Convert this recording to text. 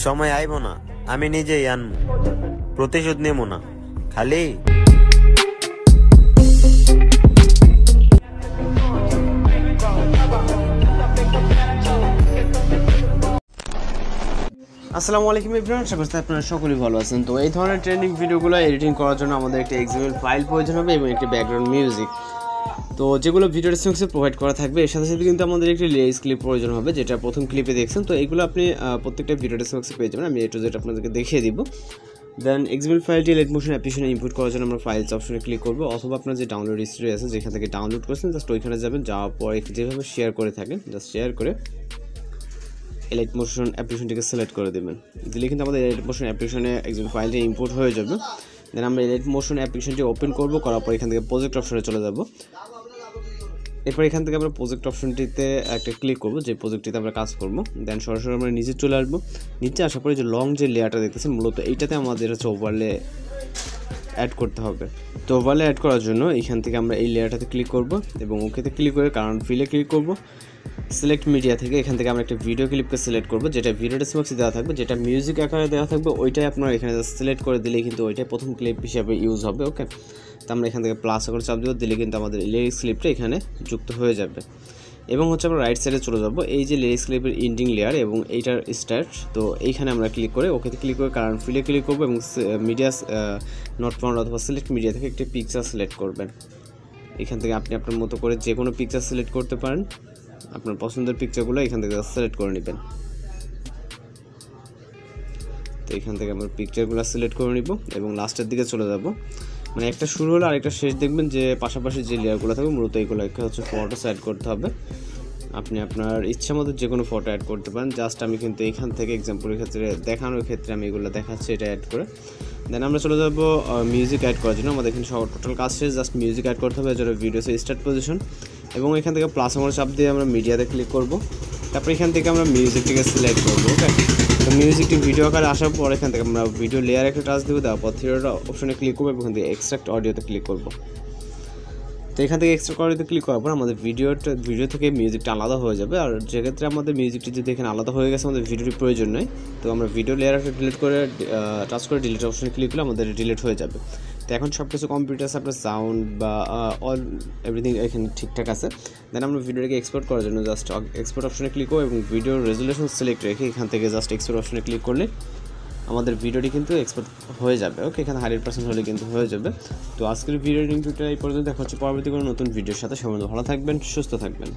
সময় আইব না, আমি নিজেই আনবো, প্রতিশোধ নেব না খালি। আসসালামু আলাইকুম এভরিওয়ান, আশা করছি আপনারা সকলেই ভালো আছেন। তো এই ধরনের ট্রেন্ডিং ভিডিওগুলো এডিটিং করার জন্য আমাদের একটা এক্সএমএল ফাইল প্রয়োজন হবে এবং একটি ব্যাকগ্রাউন্ড মিউজিক। তো যেগুলো ভিডিও ডেসক্রিপশনে প্রোভাইড করা থাকবে, এর সাথে সাথে কিন্তু আমাদের একটি লিরিক্স ক্লিপ প্রয়োজন হবে, যেটা প্রথম ক্লিপে দেখছেন। তো এইগুলো আপনি প্রত্যেকটা ভিডিও ডেসক্রিপশনে পেয়ে যাবেন, আমি এ টু জেড আপনাদেরকে দেখিয়ে দিব। দেন এক্সএমএল ফাইলটি লাইট মোশন অ্যাপ্লিকেশনে ইনপুট করার জন্য আমরা ফাইলস অপশনে ক্লিক করব, অথবা আপনার যে ডাউনলোড হিস্ট্রি আছে যেখান থেকে ডাউনলোড করেছেন জাস্ট ওইখানে যাবেন, যাওয়ার পর যেভাবে শেয়ার করে থাকেন জাস্ট শেয়ার করে লাইট মোশন অ্যাপ্লিকেশনটিকে সিলেক্ট করে দেবেন। দিলে কিন্তু আমাদের লাইট মোশন অ্যাপ্লিকেশনে একজন ফাইলটি ইম্পোর্ট হয়ে যাবে। দেন আমরা লাইট মোশন অ্যাপ্লিকেশনটি ওপেন করব, করার পর এখান থেকে প্রজেক্ট অপশনে চলে যাব। এরপর এখান থেকে আমরা প্রজেক্ট অপশনটিতে একটা ক্লিক করব, যে প্রজেক্টটিতে আমরা কাজ করব। দেন সরাসরি আমরা নিচে চলে আসবো। নিচে আসার পরে যে লং যে লেয়ারটা দেখতেছেন, মূলত এইটাতে আমাদের হচ্ছে ওভারলে অ্যাড করতে হবে। তো ওভারলে অ্যাড করার জন্য এখান থেকে আমরা এই লেয়ারটাতে ক্লিক করব এবং ওকেতে ক্লিক করে কারেন্ট ফিলে ক্লিক করব। সিলেক্ট মিডিয়া থেকে এখান থেকে আমরা একটা ভিডিও ক্লিপকে সিলেক্ট করব, যেটা ভিডিও ডেসক্রিপশনে দেওয়া থাকবে, যেটা মিউজিক আকারে দেওয়া থাকবে, ওইটাই আপনারা এখানে সিলেক্ট করে দিলেই কিন্তু ওইটাই প্রথম ক্লিপ হিসেবে ইউজ হবে। ওকে, তো আমরা এখান থেকে প্লাস করে চাপ দেবো, দিলে কিন্তু আমাদের লিরিক্স ক্লিপটা এখানে যুক্ত হয়ে যাবে। এবং হচ্ছে আমরা রাইট সাইডে চলে যাব, এই যে লিরিক্স ক্লিপের এন্ডিং লেয়ার এবং এইটার স্টার্ট, তো এইখানে আমরা ক্লিক করে ওকেতে ক্লিক করে কারেন্ট ফিলে ক্লিক করবো এবং মিডিয়া নট ফাউন্ড অথবা সিলেক্ট মিডিয়া থেকে একটি পিকচার সিলেক্ট করবেন। এখান থেকে আপনি আপনার মতো করে যে কোনো পিকচার সিলেক্ট করতে পারেন, আপনার পছন্দের পিকচারগুলো এখান থেকে সিলেক্ট করে নেবেন। তো এখান থেকে আমরা পিকচারগুলো সিলেক্ট করে নিব এবং লাস্টের দিকে চলে যাব, মানে একটা শুরু হলে আরেকটা শেষ, দেখবেন যে পাশাপাশি যে লেয়ারগুলো থাকবে মূলত এইগুলোকে হচ্ছে ফটো অ্যাড করতে হবে। আপনি আপনার ইচ্ছা মতো যে কোনো ফটো অ্যাড করতে পারেন। জাস্ট আমি কিন্তু এখান থেকে এক্সাম্পলের ক্ষেত্রে দেখানোর ক্ষেত্রে আমি এগুলো দেখাচ্ছি, এটা অ্যাড করে। দেন আমরা চলে যাব মিউজিক অ্যাড করার জন্য। আমাদের এখানে সব টোটাল কাজ শেষ, জাস্ট মিউজিক অ্যাড করতে হবে। এর জন্য ভিডিওসে স্টার্ট পজিশন এবং এখান থেকে প্লাস আমার চাপ দিয়ে আমরা মিডিয়াতে ক্লিক করব। তারপর এখান থেকে আমরা মিউজিকটিকে সিলেক্ট করবো। ওকে, তো মিউজিকটি ভিডিও আকারে আসার পর এখান থেকে আমরা ভিডিও লেয়ার একটা টাচ দেবো, দেওয়ার পর থিয়েটার অপশনে ক্লিক করবো এবং এখান থেকে এক্সট্রাক্ট অডিওতে ক্লিক করবো। তো এখান থেকে এক্সট্রাক্ট অডিওতে ক্লিক করার পর আমাদের ভিডিও থেকে মিউজিকটা আলাদা হয়ে যাবে। আর যেক্ষেত্রে আমাদের মিউজিকটি যদি এখানে আলাদা হয়ে গেছে, আমাদের ভিডিওটি প্রয়োজন নয়, তো আমরা ভিডিও লেয়ারটা ডিলিট করে টাচ করে ডিলিট অপশনে ক্লিক করলে আমাদের ডিলিট হয়ে যাবে। তো এখন সব কিছু কম্পিউটার আপনার সাউন্ড বা অল এভরিথিং এখানে ঠিকঠাক আছে। দেন আমরা ভিডিওটাকে এক্সপোর্ট করার জন্য জাস্ট এক্সপোর্ট অপশনে ক্লিক করবো এবং ভিডিও রেজুলেশন সিলেক্ট রেখে এখান থেকে জাস্ট এক্সপোর্ট অপশনে ক্লিক করলে আমাদের ভিডিওটি কিন্তু এক্সপোর্ট হয়ে যাবে। ওকে, এখানে 100% হলে কিন্তু হয়ে যাবে। তো আজকের ভিডিও লিঙ্কটা এই পর্যন্ত, দেখা হচ্ছে পরবর্তী কোনো নতুন ভিডিওর সাথে। সবাই ভালো থাকবেন, সুস্থ থাকবেন।